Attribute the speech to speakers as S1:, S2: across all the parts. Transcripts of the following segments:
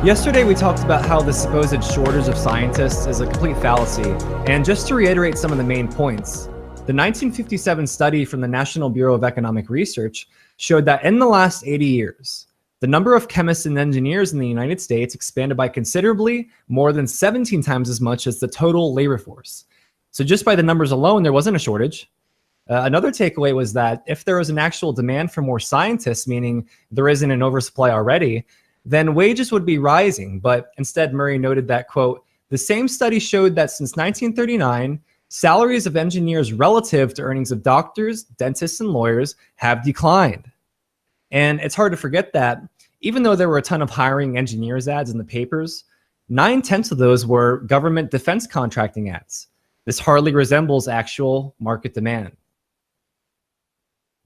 S1: Yesterday, we talked about how the supposed shortage of scientists is a complete fallacy. And just to reiterate some of the main points, the 1957 study from the National Bureau of Economic Research showed that in the last 80 years, the number of chemists and engineers in the United States expanded by considerably more than 17 times as much as the total labor force. So just by the numbers alone, there wasn't a shortage. Another takeaway was that if there was an actual demand for more scientists, meaning there isn't an oversupply already, then wages would be rising. But instead, Murray noted that, quote, the same study showed that since 1939, salaries of engineers relative to earnings of doctors, dentists, and lawyers have declined. And it's hard to forget that even though there were a ton of hiring engineers ads in the papers, 9/10 of those were government defense contracting ads. This hardly resembles actual market demand.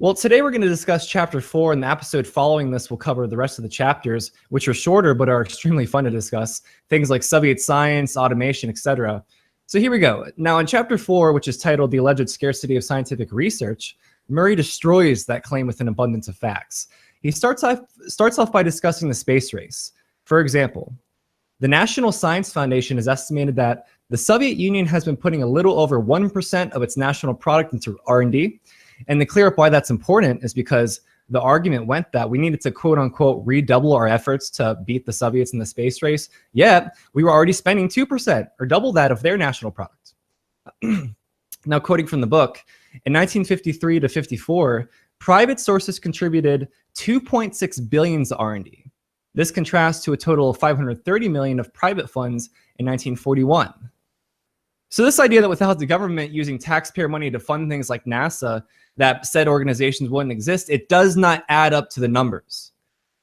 S1: Well, today we're going to discuss chapter 4, and the episode following this will cover the rest of the chapters, which are shorter but are extremely fun to discuss, things like Soviet science, automation, etc. So here we go. Now in chapter 4, which is titled The Alleged Scarcity of Scientific Research, Murray destroys that claim with an abundance of facts. He starts off by discussing the space race. For example, the National Science Foundation has estimated that the Soviet Union has been putting a little over 1% of its national product into R&D. And to clear up why that's important is because the argument went that we needed to quote unquote redouble our efforts to beat the Soviets in the space race. Yet we were already spending 2% or double that of their national product. Now, quoting from the book, in 1953 to 54, private sources contributed 2.6 billion to R&D. This contrasts to a total of 530 million of private funds in 1941. So this idea that without the government using taxpayer money to fund things like NASA, that said organizations wouldn't exist, it does not add up to the numbers.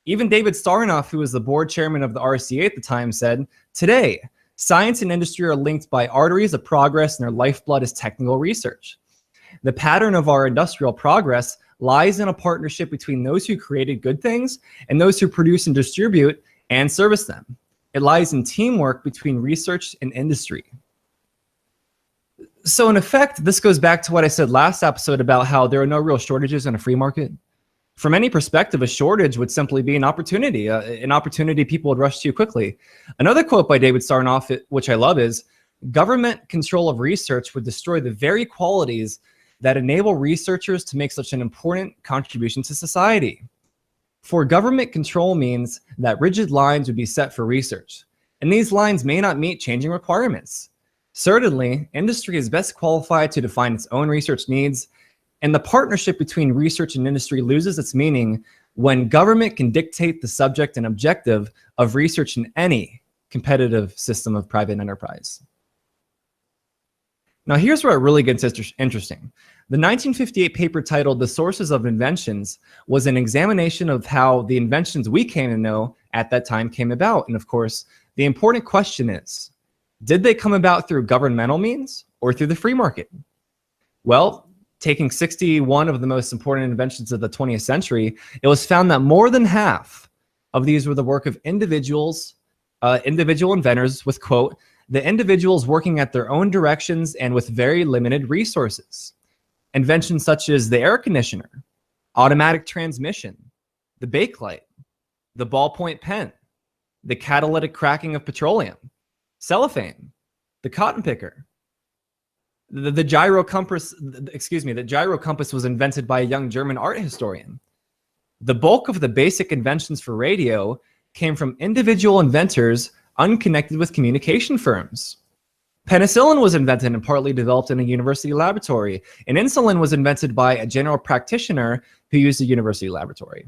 S1: Even David Sarnoff, who was the board chairman of the RCA at the time, said, today, science and industry are linked by arteries of progress and their lifeblood is technical research. The pattern of our industrial progress lies in a partnership between those who created good things and those who produce and distribute and service them. It lies in teamwork between research and industry. So in effect, this goes back to what I said last episode about how there are no real shortages in a free market. From any perspective, a shortage would simply be an opportunity people would rush to quickly. Another quote by David Sarnoff, which I love, is, government control of research would destroy the very qualities that enable researchers to make such an important contribution to society. For government control means that rigid lines would be set for research, and these lines may not meet changing requirements. Certainly, industry is best qualified to define its own research needs, and the partnership between research and industry loses its meaning when government can dictate the subject and objective of research in any competitive system of private enterprise. Now, here's where it really gets interesting. The 1958 paper titled The Sources of Inventions was an examination of how the inventions we came to know at that time came about. And of course, the important question is, did they come about through governmental means or through the free market? Well, taking 61 of the most important inventions of the 20th century, it was found that more than half of these were the work of individual inventors with, quote, the individuals working at their own directions and with very limited resources. Inventions such as the air conditioner, automatic transmission, the bakelite, the ballpoint pen, the catalytic cracking of petroleum, cellophane, the cotton picker, the gyro compass. The gyro compass was invented by a young German art historian. The bulk of the basic inventions for radio came from individual inventors unconnected with communication firms. Penicillin was invented and partly developed in a university laboratory, and insulin was invented by a general practitioner who used a university laboratory.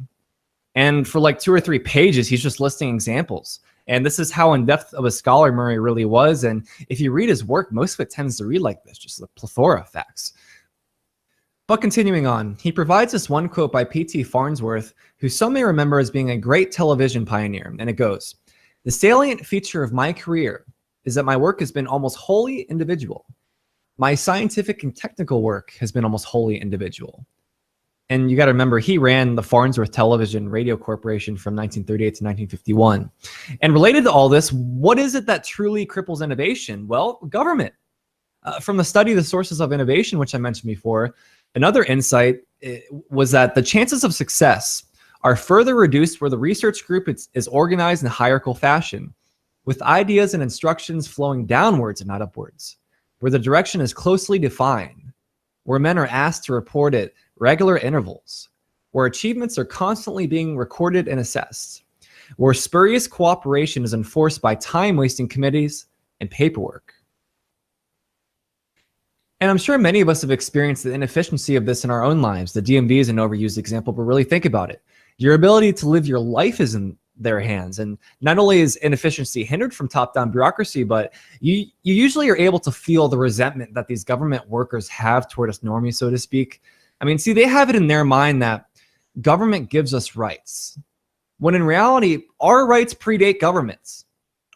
S1: And for like 2 or 3 pages, he's just listing examples. And this is how in-depth of a scholar Murray really was. And if you read his work, most of it tends to read like this, just a plethora of facts. But continuing on, he provides this one quote by Petey Farnsworth, who some may remember as being a great television pioneer. And it goes, the salient feature of my career is that my work has been almost wholly individual. My scientific and technical work has been almost wholly individual. And you got to remember, he ran the Farnsworth Television Radio Corporation from 1938 to 1951. And related to all this, what is it that truly cripples innovation? Well, government. From the study of the sources of innovation, which I mentioned before, another insight was that the chances of success are further reduced where the research group is organized in a hierarchical fashion, with ideas and instructions flowing downwards and not upwards, where the direction is closely defined, where men are asked to report at regular intervals, where achievements are constantly being recorded and assessed, where spurious cooperation is enforced by time-wasting committees and paperwork. And I'm sure many of us have experienced the inefficiency of this in our own lives. The DMV is an overused example, but really think about it. Your ability to live your life is in their hands. And not only is inefficiency hindered from top-down bureaucracy, but you usually are able to feel the resentment that these government workers have toward us normies, so to speak. I mean, see, they have it in their mind that government gives us rights, when in reality, our rights predate governments.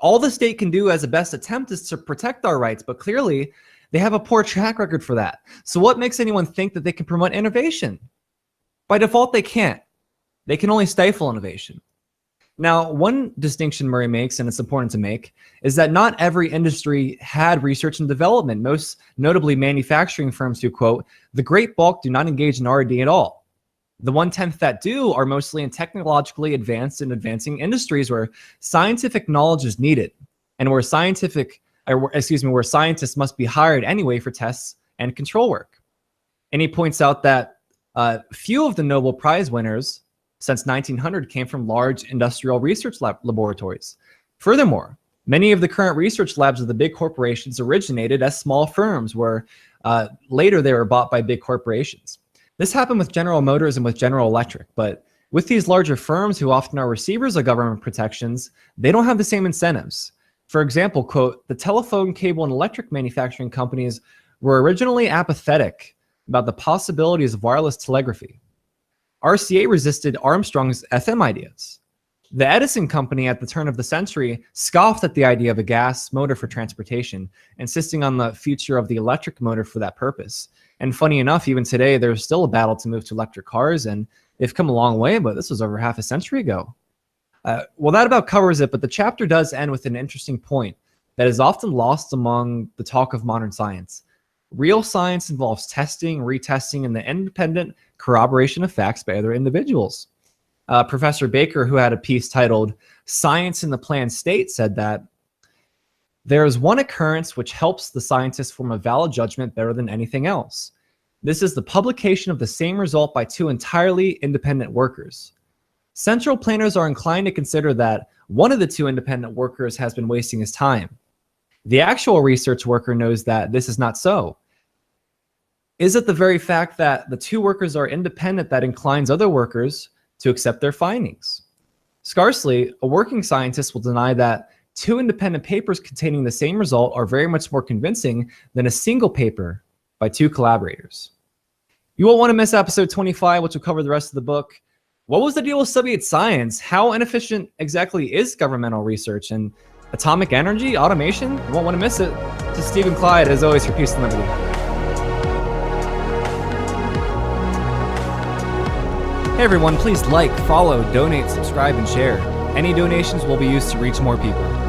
S1: All the state can do as a best attempt is to protect our rights, but clearly they have a poor track record for that. So what makes anyone think that they can promote innovation? By default, they can't. They can only stifle innovation. Now, one distinction Murray makes, and it's important to make, is that not every industry had research and development, most notably manufacturing firms who, quote, the great bulk do not engage in R&D at all. The 1/10 that do are mostly in technologically advanced and advancing industries where scientific knowledge is needed, and where where scientists must be hired anyway for tests and control work. And he points out that few of the Nobel Prize winners since 1900 came from large industrial research laboratories. Furthermore, many of the current research labs of the big corporations originated as small firms where later they were bought by big corporations. This happened with General Motors and with General Electric, but with these larger firms who often are receivers of government protections, they don't have the same incentives. For example, quote, the telephone, cable, and electric manufacturing companies were originally apathetic about the possibilities of wireless telegraphy. RCA resisted Armstrong's FM ideas. The Edison company at the turn of the century scoffed at the idea of a gas motor for transportation, insisting on the future of the electric motor for that purpose. And funny enough, even today, there's still a battle to move to electric cars, and they've come a long way, but this was over half a century ago. Well, that about covers it, but the chapter does end with an interesting point that is often lost among the talk of modern science. Real science involves testing, retesting, and the independent corroboration of facts by other individuals. Professor Baker, who had a piece titled Science in the Planned State, said that there is one occurrence which helps the scientist form a valid judgment better than anything else. This is the publication of the same result by two entirely independent workers. Central planners are inclined to consider that one of the two independent workers has been wasting his time. The actual research worker knows that this is not so. Is it the very fact that the two workers are independent that inclines other workers to accept their findings? Scarcely, a working scientist will deny that two independent papers containing the same result are very much more convincing than a single paper by two collaborators. You won't want to miss episode 25, which will cover the rest of the book. What was the deal with Soviet science? How inefficient exactly is governmental research? And atomic energy, automation? You won't want to miss it. This is Stephen Clyde, as always, for Peace and Liberty. Hey everyone, please like, follow, donate, subscribe, and share. Any donations will be used to reach more people.